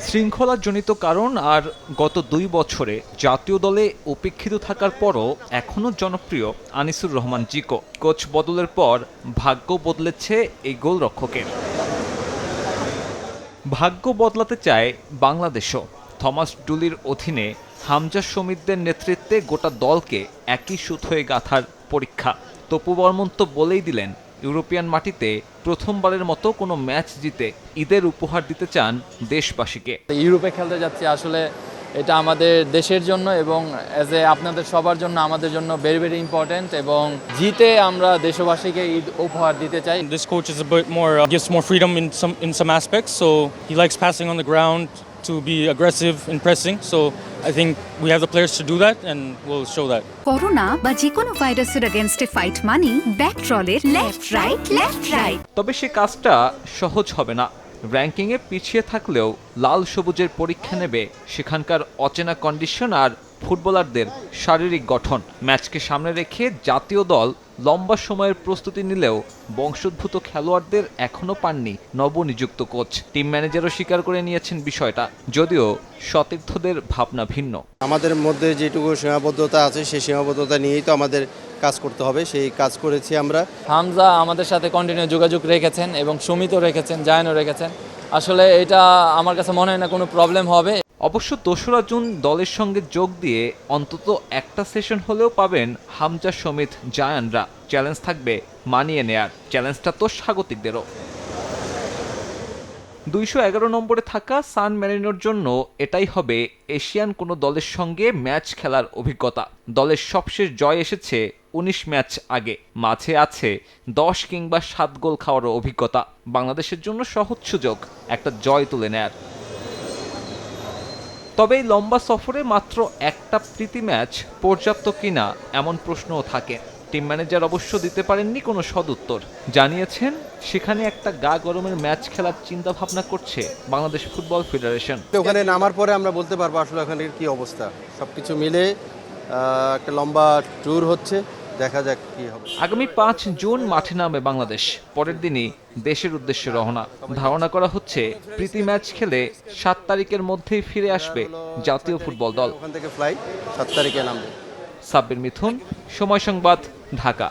শৃঙ্খলাজনিত কারণ আর গত ২ বছরে জাতীয় দলে উপেক্ষিত থাকার পরও এখনও জনপ্রিয় আনিসুর রহমান জিকো। কোচ বদলের পর ভাগ্য বদলেছে এই গোলরক্ষকের। ভাগ্য বদলাতে চায় বাংলাদেশও। থমাস ডুলির অধীনে হামজা শমীদদের নেতৃত্বে গোটা দলকে একই সুতোয় গাঁথার পরীক্ষা। তপু বর্মন তো বলেই দিলেন, ইউরোপিয়ান মাটিতে প্রথমবারের মতো কোনো ম্যাচ জিতে ঈদের উপহার দিতে চান দেশবাসীকে। ইউরোপে খেলতে যাচ্ছি, আসলে এটা আমাদের দেশের জন্য এবং অ্যাজ এ আপনাদের সবার জন্য, আমাদের জন্য ভেরি ভেরি ইম্পর্টেন্ট, এবং জিতে আমরা দেশবাসীকে ঈদ উপহার দিতে চাই। This coach is a bit more gives more freedom in some aspects, so he likes passing on the ground to be aggressive in pressing, so I think we have the players to do that and we'll show that. Corona বা যে কোনো ভাইরাসের এগেইনস্টে fight মানি ব্যাকট্রলের left right. তবে সে কাজটা সহজ হবে না। র্যাঙ্কিংয়ে পিছিয়ে থাকলেও লাল সবুজের পরীক্ষা নেবে সেখানকার অচেনা কন্ডিশন আর ফুটবলারদের শারীরিক গঠন। ম্যাচকে সামনে রেখে জাতীয় দল লম্বা সময়ের প্রস্তুতি নিলেও বংশোদ্ভূত খেলোয়াড়দের এখনও পাননি নবনিযুক্ত কোচ। টিম ম্যানেজারও স্বীকার করে নিয়েছেন বিষয়টা, যদিও সতীর্থদের ভাবনা ভিন্ন। আমাদের মধ্যে যেটুকু সীমাবদ্ধতা আছে সেই সীমাবদ্ধতা নিয়েই তো আমাদের কাজ করতে হবে, সেই কাজ করেছি আমরা। হামজা আমাদের সাথে কন্টিনিউ যোগাযোগ রেখেছেন এবং সুমিতও রেখেছেন, জায়ানও রেখেছেন। আসলে এটা আমার কাছে মনে হয় না কোনো প্রবলেম হবে। অবশ্য ২রা জুন দলের সঙ্গে যোগ দিয়ে অন্তত একটা সেশন হলেও পাবেন হামজা, সমিত, জায়ানরা। চ্যালেঞ্জ থাকবে মানিয়ে নেয়ার। চ্যালেঞ্জটা তো স্বাগতিকদেরও। ২১১ নম্বরে থাকা সান মেরিনোর জন্য এটাই হবে এশিয়ান কোনো দলের সঙ্গে ম্যাচ খেলার অভিজ্ঞতা। দলের সবশেষ জয় এসেছে ১৯ ম্যাচ আগে। মাঝে আছে ১০ কিংবা ৭ গোল খাওয়ারও অভিজ্ঞতা। বাংলাদেশের জন্য সহজ সুযোগ একটা জয় তুলে নেয়ার। তবে এই লম্বা সফরে মাত্র একটা প্রীতি ম্যাচ পর্যাপ্ত কিনা এমন প্রশ্নও থাকে। টিম ম্যানেজার অবশ্য দিতে পারেননি কোনো সদুত্তর। জানিয়েছেন সেখানে একটা গা গরমের ম্যাচ খেলার চিন্তা ভাবনা করছে বাংলাদেশ ফুটবল ফেডারেশন। ওখানে নামার পরে আমরা বলতে পারবো আসলে ওখানে কি অবস্থা। সবকিছু মিলে একটা লম্বা ট্যুর হচ্ছে, দেখা যাক কি হবে। আগামী ৫ জুন মাঠে নামবে বাংলাদেশ। পরের দিনই দেশের উদ্দেশ্যে রওনা। ধারণা করা হচ্ছে প্রীতি ম্যাচ খেলে ৭ তারিখের মধ্যেই ফিরে আসবে জাতীয় ফুটবল দল। ওখান থেকে ফ্লাইট ৭ তারিখে নামবে। সাব্বির মিথুন, সময় সংবাদ, ঢাকা।